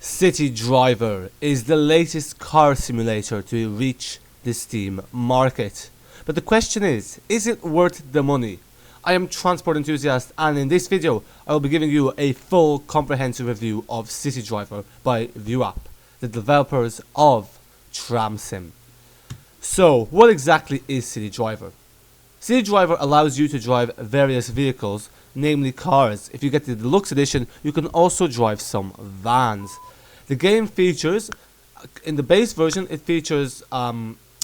City Driver is the latest car simulator to reach the Steam market. But the question is it worth the money? I am Transport Enthusiast, and in this video I will be giving you a full comprehensive review of City Driver by ViewApp, the developers of Tramsim. So, what exactly is City Driver? City Driver allows you to drive various vehicles, namely cars. If you get the Deluxe edition, you can also drive some vans. The game features, in the base version, it features, I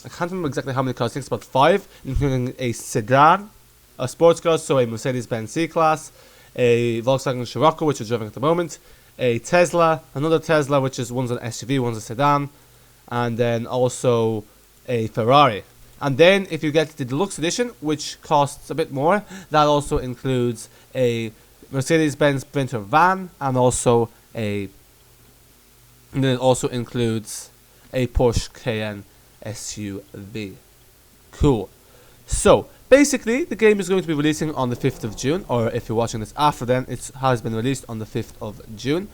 can't remember exactly how many cars, I think it's about 5, including a sedan, a sports car, so a Mercedes-Benz C-Class, a Volkswagen Scirocco, which we're driving at the moment, a Tesla, another Tesla, which is one's an SUV, one's a sedan, and then also a Ferrari. And then if you get the Deluxe edition, which costs a bit more, that also includes a Mercedes-Benz Sprinter van and also then it also includes a Porsche Cayenne SUV. Cool. So basically the game is going to be releasing on the 5th of June, or if you're watching this after then, it has been released on the 5th of June.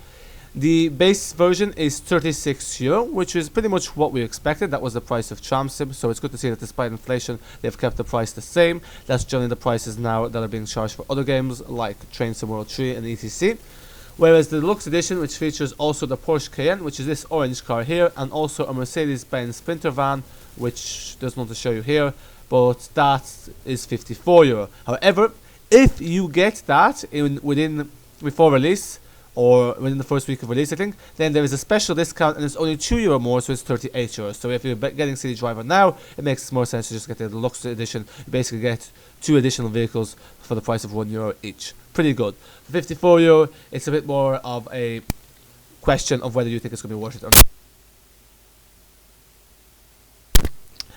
The base version is €36, which is pretty much what we expected. That was the price of Tramsim, so it's good to see that despite inflation, they've kept the price the same. That's generally the prices now that are being charged for other games like Tramsim World 3 and etc. Whereas the Deluxe edition, which features also the Porsche Cayenne, which is this orange car here, and also a Mercedes-Benz Sprinter van, which there's not to show you here, but that is €54. However, if you get that before release, or within the first week of release, I think, then there is a special discount and it's only €2 more, so it's €38. So if you're getting City Driver now, it makes more sense to just get the Deluxe edition. You basically get 2 additional vehicles for the price of €1 each. Pretty good. For €54, it's a bit more of a question of whether you think it's going to be worth it or not.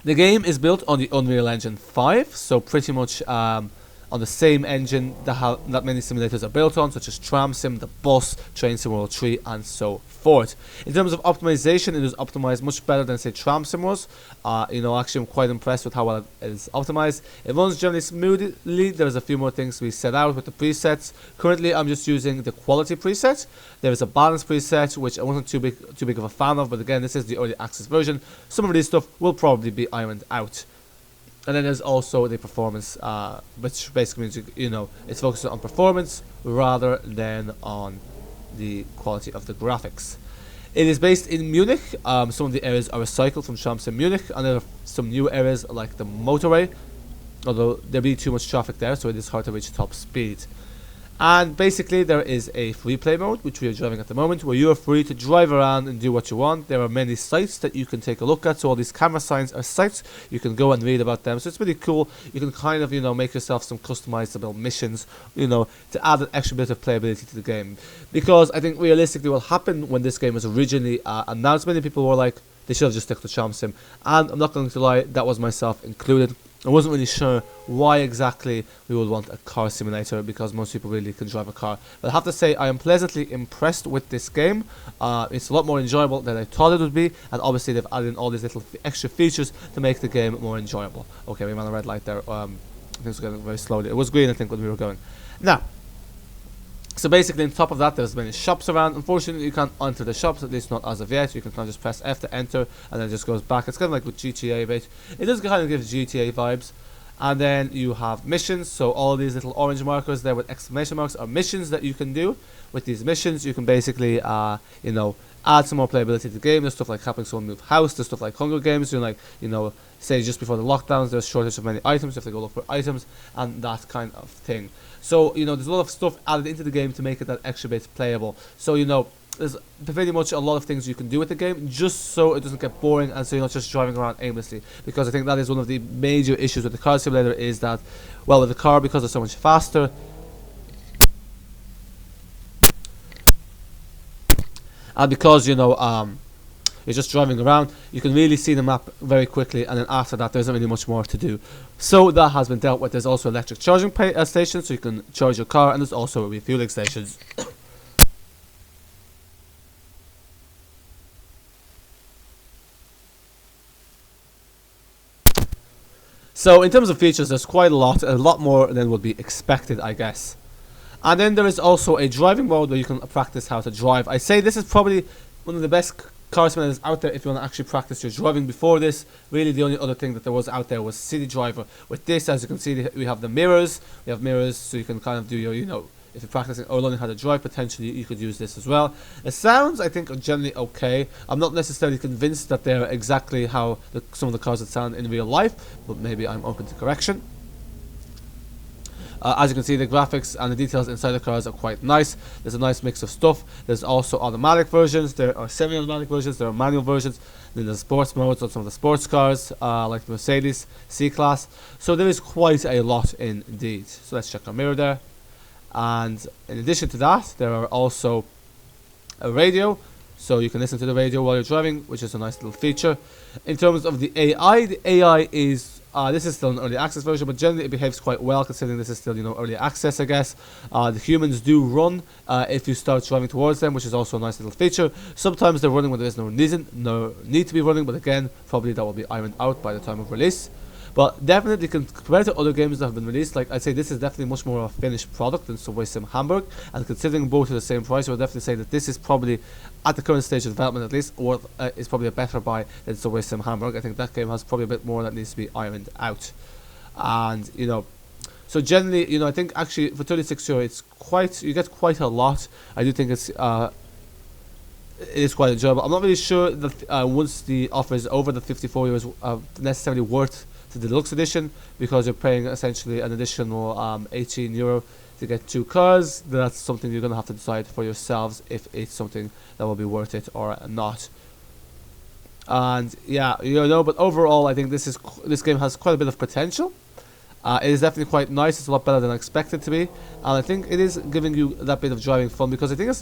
The game is built on the Unreal Engine 5, so pretty much on the same engine that many simulators are built on, such as Tramsim, the Bus, Tramsim World 3, and so forth. In terms of optimization, it is optimized much better than, say, Tramsim was. Actually, I'm quite impressed with how well it is optimized. It runs generally smoothly. There's a few more things we set out with the presets. Currently, I'm just using the quality preset. There is a balance preset, which I wasn't too big of a fan of, but again, this is the early access version. Some of this stuff will probably be ironed out. And then there's also the performance, which basically means, it's focused on performance rather than on the quality of the graphics. It is based in Munich. Some of the areas are recycled from Tramsim Munich, and there are some new areas like the motorway, although there'll be too much traffic there, so it is hard to reach top speed. And basically there is a free play mode, which we are driving at the moment, where you are free to drive around and do what you want. There are many sites that you can take a look at, so all these camera signs are sites. You can go and read about them, so it's really cool. You can kind of, make yourself some customizable missions, to add an extra bit of playability to the game. Because I think realistically what happened when this game was originally announced, many people were like, they should have just stuck to Tramsim. And I'm not going to lie, that was myself included. I wasn't really sure why exactly we would want a car simulator, because most people really can drive a car. But I have to say, I am pleasantly impressed with this game. It's a lot more enjoyable than I thought it would be, and obviously they've added in all these little extra features to make the game more enjoyable. Okay, we ran a red light there. Things were going very slowly. It was green, I think, when we were going. Now, so basically on top of that, there's many shops around. Unfortunately, you can't enter the shops, at least not as of yet. You can kind of just press F to enter, and then it just goes back. It's kind of like with GTA, right? It does kind of give GTA vibes. And then you have missions, so all these little orange markers there with exclamation marks are missions that you can do. With these missions, you can basically, add some more playability to the game. There's stuff like helping someone move house. There's stuff like Hunger Games. Say just before the lockdowns, there's shortage of many items. You have to go look for items and that kind of thing. So, there's a lot of stuff added into the game to make it that extra bit playable. So, there's pretty much a lot of things you can do with the game, just so it doesn't get boring and so you're not just driving around aimlessly. Because I think that is one of the major issues with the car simulator, is that, well, with the car, because it's so much faster, and because, you're just driving around, you can really see the map very quickly, and then after that there isn't really much more to do. So that has been dealt with. There's also electric charging stations, so you can charge your car, and there's also refueling stations. So in terms of features, there's quite a lot more than would be expected, I guess. And then there is also a driving mode where you can practice how to drive. I say this is probably one of the best car simulators out there if you want to actually practice your driving. Before this, really the only other thing that there was out there was City Driver. With this, as you can see, we have the mirrors. We have mirrors, so you can kind of do your, if you're practicing or learning how to drive, potentially you could use this as well. The sounds, I think, are generally okay. I'm not necessarily convinced that they're exactly how some of the cars that sound in real life, but maybe I'm open to correction. As you can see, the graphics and the details inside the cars are quite nice. There's a nice mix of stuff. There's also automatic versions, there are semi-automatic versions, there are manual versions, then there's sports modes on some of the sports cars, like the Mercedes C-Class. So there is quite a lot indeed. So let's check our mirror there. And in addition to that, there are also a radio, so you can listen to the radio while you're driving, which is a nice little feature. In terms of the AI is this is still an early access version, but generally it behaves quite well considering this is still early access, I guess. The humans do run if you start driving towards them, which is also a nice little feature. Sometimes they're running when there is no need to be running, but again, probably that will be ironed out by the time of release. But definitely, compared to other games that have been released, like I'd say this is definitely much more of a finished product than Subway Sim Hamburg. And considering both are the same price, I would definitely say that this is probably, at the current stage of development at least, is probably a better buy than Subway Sim Hamburg. I think that game has probably a bit more that needs to be ironed out. And so generally, I think actually for €36, it's you get quite a lot. I do think it is quite enjoyable. I'm not really sure that once the offer is over, the €54 is necessarily worth the Deluxe edition, because you're paying essentially an additional €18 to get 2 cars. That's something you're going to have to decide for yourselves if it's something that will be worth it or not. And yeah, but overall I think this game has quite a bit of potential. It is definitely quite nice. It's a lot better than I expected to be, and I think it is giving you that bit of driving fun, because I think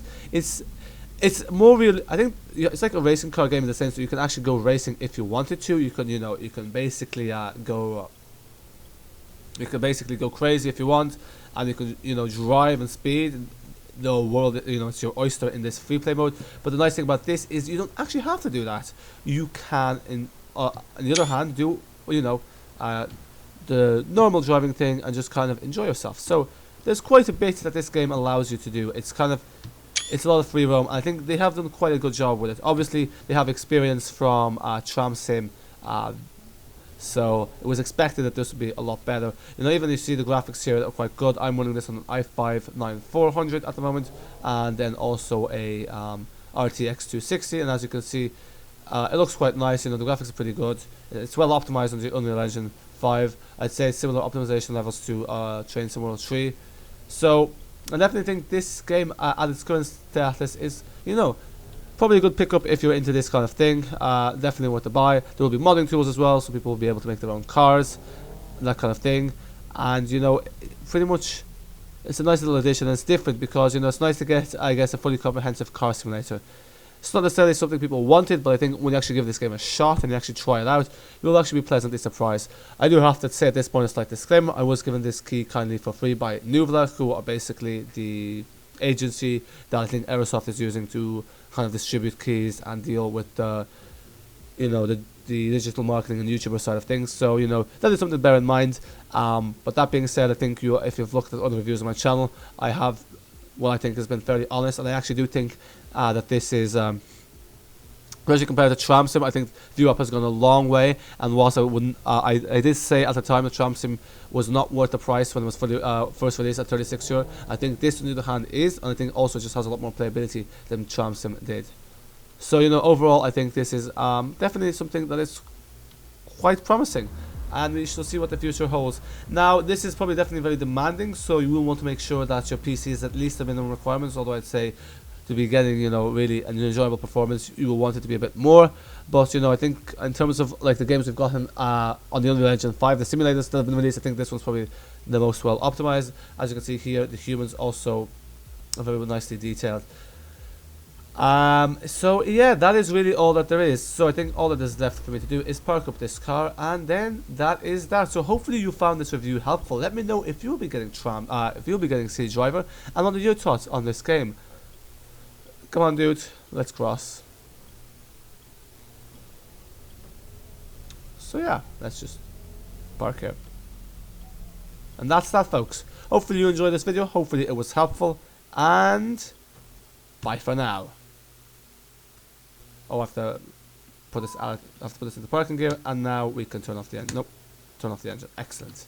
it's more real. I think it's like a racing car game in the sense that you can actually go racing if you wanted to. You can you can basically go crazy if you want, and you can drive and speed. The world, it's your oyster in this free play mode. But the nice thing about this is you don't actually have to do that. You can, on the other hand, do the normal driving thing and just kind of enjoy yourself. So there's quite a bit that this game allows you to do. It's a lot of free roam. I think they have done quite a good job with it. Obviously, they have experience from Tramsim, so it was expected that this would be a lot better. Even you see the graphics here that are quite good. I'm running this on an i5-9400 at the moment, and then also a RTX 260. And as you can see, it looks quite nice. The graphics are pretty good. It's well optimized on the Unreal Engine 5. I'd say similar optimization levels to Tramsim World 3. So I definitely think this game at its current status is, probably a good pickup if you're into this kind of thing. Definitely worth the buy. There will be modding tools as well, so people will be able to make their own cars, that kind of thing. And pretty much, it's a nice little addition. And it's different because it's nice to get, I guess, a fully comprehensive car simulator. It's not necessarily something people wanted, but I think when you actually give this game a shot and you actually try it out, you'll actually be pleasantly surprised. I do have to say at this point a slight disclaimer. I was given this key kindly for free by Nuvla, who are basically the agency that I think Aerosoft is using to kind of distribute keys and deal with the digital marketing and YouTuber side of things. So that is something to bear in mind. But that being said, I think if you've looked at other reviews on my channel, I have what I think has been fairly honest, and I actually do think that this is, especially compared to Tramsim, I think ViewApp has gone a long way. And whilst I did say at the time that Tramsim was not worth the price when it was first released at €36, I think this on the other hand is, and I think also just has a lot more playability than Tramsim did. So overall, I think this is definitely something that is quite promising, and we shall see what the future holds. Now, this is probably definitely very demanding, so you will want to make sure that your PC is at least the minimum requirements, although I'd say to be getting really an enjoyable performance, you will want it to be a bit more. But I think in terms of like the games we've gotten on the Unreal Engine 5, the simulators that have been released, I think this one's probably the most well optimized. As you can see here, the humans also are very nicely detailed. So yeah, that is really all that there is. So I think all that is left for me to do is park up this car, and then that is that. So hopefully you found this review helpful. Let me know if you'll be getting if you'll be getting City Driver, and what are your thoughts on this game. Come on, dude, let's cross. So yeah, let's just park here. And that's that, folks. Hopefully you enjoyed this video. Hopefully it was helpful, and bye for now. Oh, I have to put this out. I have to put this into parking gear, and now we can turn off the engine. Nope, turn off the engine. Excellent.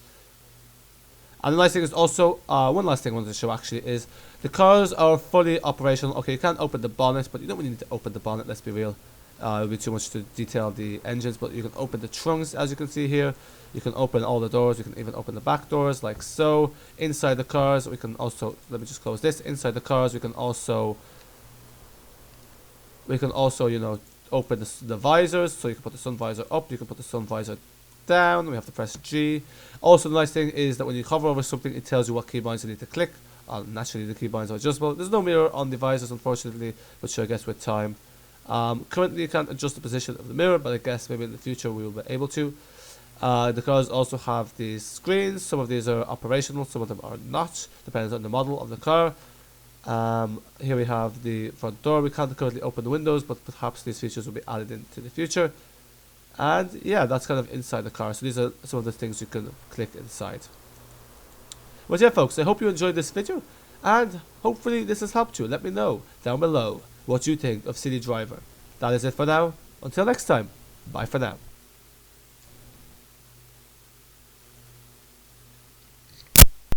And the nice thing is also, one last thing I wanted to show actually is the cars are fully operational. Okay, you can't open the bonnet, but you don't really need to open the bonnet, let's be real. It would be too much to detail the engines, but you can open the trunks, as you can see here. You can open all the doors, you can even open the back doors, like so. Inside the cars, we can also, let me just close this. Inside the cars, we can also, you know, open the visors, so you can put the sun visor up, you can put the sun visor down. We have to press G. Also, the nice thing is that when you hover over something, it tells you what keybinds you need to click. Naturally, the keybinds are adjustable. There's no mirror on the visors, unfortunately, which I guess with time. Currently, you can't adjust the position of the mirror, but I guess maybe in the future we will be able to. The cars also have these screens. Some of these are operational, some of them are not, depends on the model of the car. Here we have the front door. We can't currently open the windows, but perhaps these features will be added into the future. And yeah, that's kind of inside the car. So these are some of the things you can click inside. But yeah, folks, I hope you enjoyed this video, and hopefully this has helped you. Let me know down below what you think of City Driver. That is it for now. Until next time, bye for now.